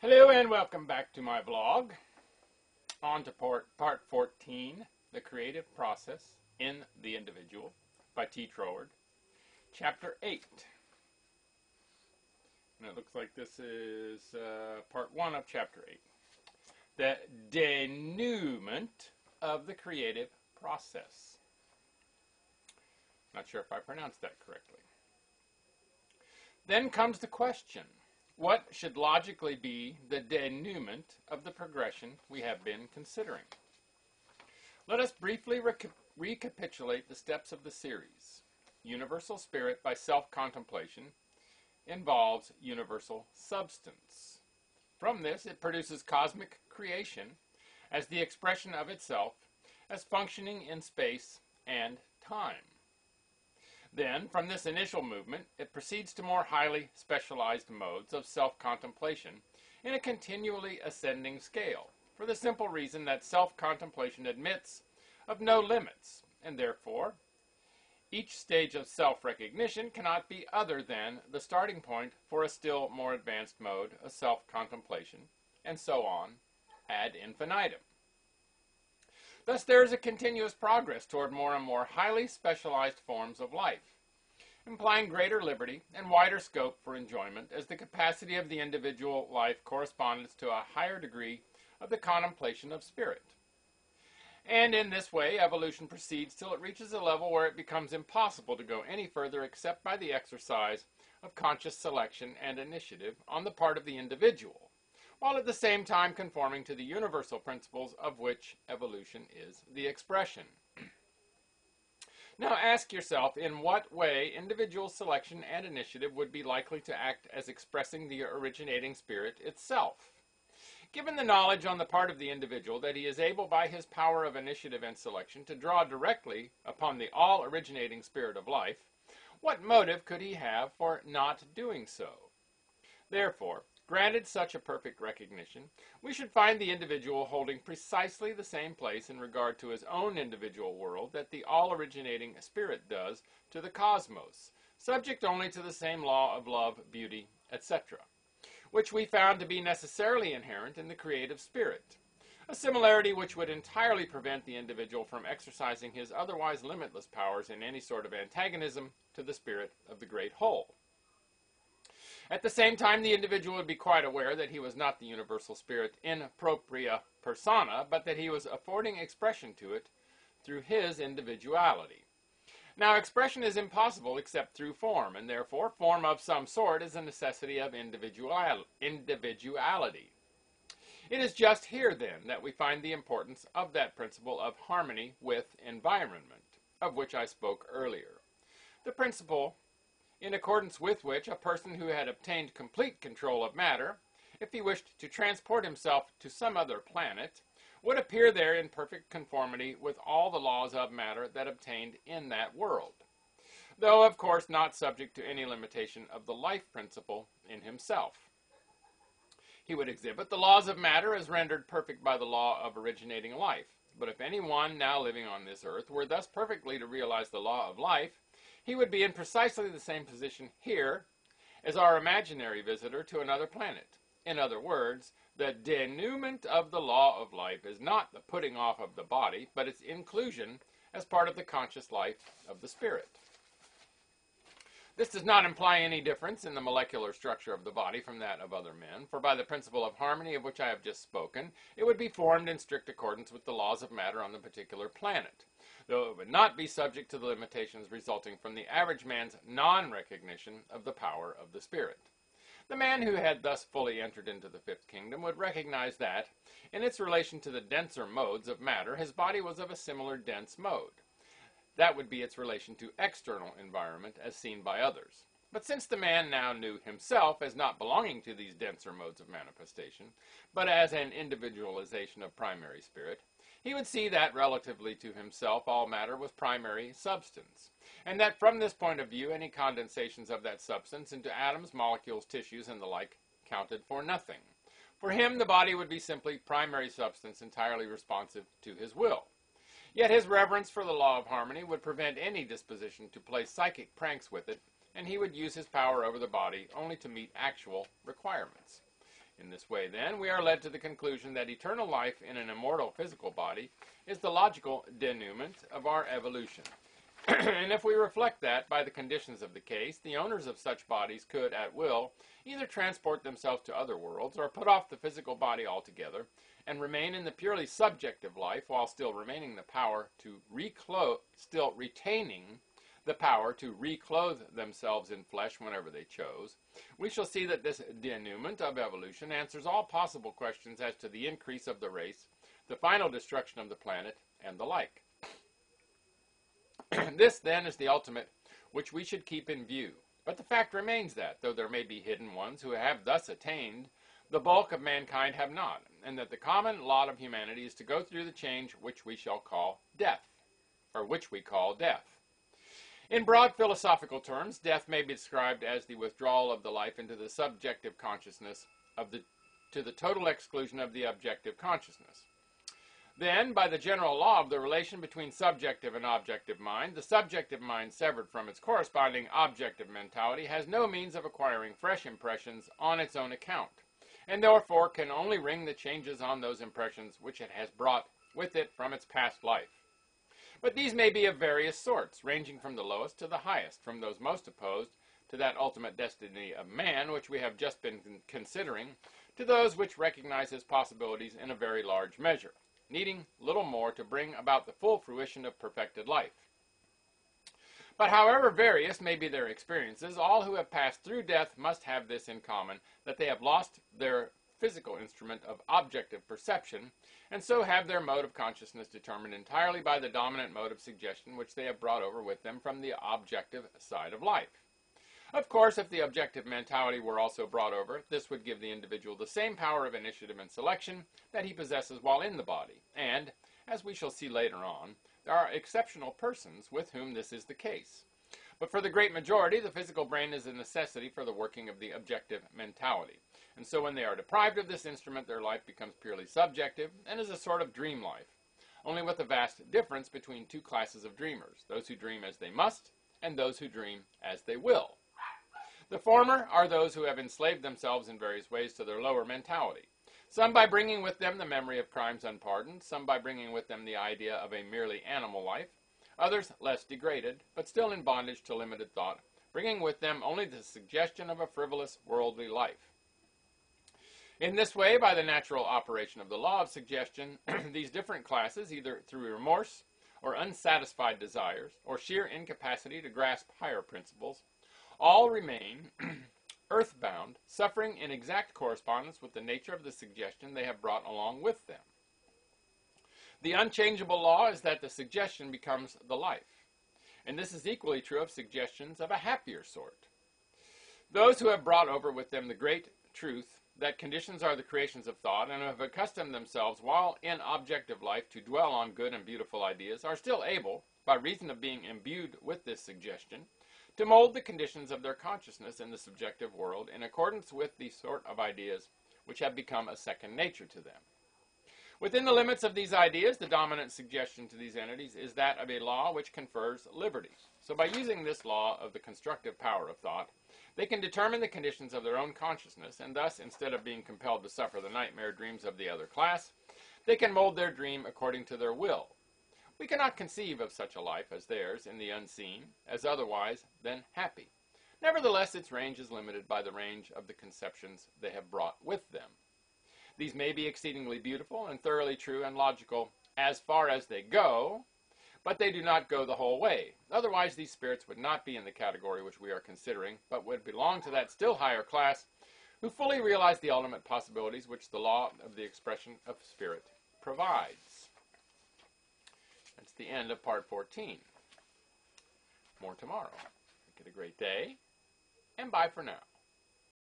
Hello and welcome back to my vlog. On to part 14, The Creative Process in the Individual by Troward, Chapter 8. And it looks like this is part 1 of Chapter 8. The denouement of the creative process. Not sure if I pronounced that correctly. Then comes the question. What should logically be the denouement of the progression we have been considering? Let us briefly recapitulate the steps of the series. Universal spirit by self-contemplation involves universal substance. From this, it produces cosmic creation as the expression of itself as functioning in space and time. Then, from this initial movement, it proceeds to more highly specialized modes of self-contemplation in a continually ascending scale, for the simple reason that self-contemplation admits of no limits, and therefore, each stage of self-recognition cannot be other than the starting point for a still more advanced mode of self-contemplation, and so on, ad infinitum. Thus, there is a continuous progress toward more and more highly specialized forms of life, implying greater liberty and wider scope for enjoyment as the capacity of the individual life corresponds to a higher degree of the contemplation of spirit. And in this way, evolution proceeds till it reaches a level where it becomes impossible to go any further except by the exercise of conscious selection and initiative on the part of the individual, while at the same time conforming to the universal principles of which evolution is the expression. Now ask yourself in what way individual selection and initiative would be likely to act as expressing the originating spirit itself. Given the knowledge on the part of the individual that he is able by his power of initiative and selection to draw directly upon the all-originating spirit of life, what motive could he have for not doing so? Therefore, granted such a perfect recognition, we should find the individual holding precisely the same place in regard to his own individual world that the all-originating spirit does to the cosmos, subject only to the same law of love, beauty, etc., which we found to be necessarily inherent in the creative spirit, a similarity which would entirely prevent the individual from exercising his otherwise limitless powers in any sort of antagonism to the spirit of the great whole. At the same time, the individual would be quite aware that he was not the universal spirit in propria persona, but that he was affording expression to it through his individuality. Now, expression is impossible except through form, and therefore form of some sort is a necessity of individuality. It is just here, then, that we find the importance of that principle of harmony with environment, of which I spoke earlier. The principle in accordance with which a person who had obtained complete control of matter, if he wished to transport himself to some other planet, would appear there in perfect conformity with all the laws of matter that obtained in that world, though of course not subject to any limitation of the life principle in himself. He would exhibit the laws of matter as rendered perfect by the law of originating life, but if any one now living on this earth were thus perfectly to realize the law of life, he would be in precisely the same position here as our imaginary visitor to another planet. In other words, the denouement of the law of life is not the putting off of the body, but its inclusion as part of the conscious life of the spirit. This does not imply any difference in the molecular structure of the body from that of other men, for by the principle of harmony of which I have just spoken, it would be formed in strict accordance with the laws of matter on the particular planet, though it would not be subject to the limitations resulting from the average man's non-recognition of the power of the spirit. The man who had thus fully entered into the fifth kingdom would recognize that, in its relation to the denser modes of matter, his body was of a similar dense mode. That would be its relation to external environment as seen by others. But since the man now knew himself as not belonging to these denser modes of manifestation, but as an individualization of primary spirit, he would see that relatively to himself all matter was primary substance, and that from this point of view any condensations of that substance into atoms, molecules, tissues, and the like counted for nothing. For him the body would be simply primary substance entirely responsive to his will. Yet his reverence for the law of harmony would prevent any disposition to play psychic pranks with it, and he would use his power over the body only to meet actual requirements. In this way, then, we are led to the conclusion that eternal life in an immortal physical body is the logical denouement of our evolution. And if we reflect that, by the conditions of the case, the owners of such bodies could, at will, either transport themselves to other worlds or put off the physical body altogether and remain in the purely subjective life while still retaining the power to reclothe themselves in flesh whenever they chose. We shall see that this denouement of evolution answers all possible questions as to the increase of the race, the final destruction of the planet, and the like. This, then, is the ultimate which we should keep in view. But the fact remains that, though there may be hidden ones who have thus attained, the bulk of mankind have not, and that the common lot of humanity is to go through the change which we shall call death, or which we call death. In broad philosophical terms, death may be described as the withdrawal of the life into the subjective consciousness to the total exclusion of the objective consciousness. Then, by the general law of the relation between subjective and objective mind, the subjective mind severed from its corresponding objective mentality has no means of acquiring fresh impressions on its own account, and therefore can only ring the changes on those impressions which it has brought with it from its past life. But these may be of various sorts, ranging from the lowest to the highest, from those most opposed to that ultimate destiny of man which we have just been considering, to those which recognize his possibilities in a very large measure, needing little more to bring about the full fruition of perfected life. But however various may be their experiences, all who have passed through death must have this in common, that they have lost their physical instrument of objective perception, and so have their mode of consciousness determined entirely by the dominant mode of suggestion which they have brought over with them from the objective side of life. Of course, if the objective mentality were also brought over, this would give the individual the same power of initiative and selection that he possesses while in the body, and, as we shall see later on, there are exceptional persons with whom this is the case. But for the great majority, the physical brain is a necessity for the working of the objective mentality. And so when they are deprived of this instrument, their life becomes purely subjective and is a sort of dream life, only with a vast difference between two classes of dreamers, those who dream as they must and those who dream as they will. The former are those who have enslaved themselves in various ways to their lower mentality, some by bringing with them the memory of crimes unpardoned, some by bringing with them the idea of a merely animal life, others less degraded, but still in bondage to limited thought, bringing with them only the suggestion of a frivolous, worldly life. In this way, by the natural operation of the law of suggestion, these different classes, either through remorse or unsatisfied desires, or sheer incapacity to grasp higher principles, all remain earthbound, suffering in exact correspondence with the nature of the suggestion they have brought along with them. The unchangeable law is that the suggestion becomes the life, and this is equally true of suggestions of a happier sort. Those who have brought over with them the great truth that conditions are the creations of thought and have accustomed themselves while in objective life to dwell on good and beautiful ideas are still able, by reason of being imbued with this suggestion, to mold the conditions of their consciousness in the subjective world in accordance with the sort of ideas which have become a second nature to them. Within the limits of these ideas, the dominant suggestion to these entities is that of a law which confers liberty. So by using this law of the constructive power of thought, they can determine the conditions of their own consciousness, and thus, instead of being compelled to suffer the nightmare dreams of the other class, they can mold their dream according to their will. We cannot conceive of such a life as theirs in the unseen as otherwise than happy. Nevertheless, its range is limited by the range of the conceptions they have brought with them. These may be exceedingly beautiful and thoroughly true and logical as far as they go, but they do not go the whole way. Otherwise, these spirits would not be in the category which we are considering, but would belong to that still higher class who fully realize the ultimate possibilities which the law of the expression of spirit provides. That's the end of part 14. More tomorrow. Make it a great day, and bye for now.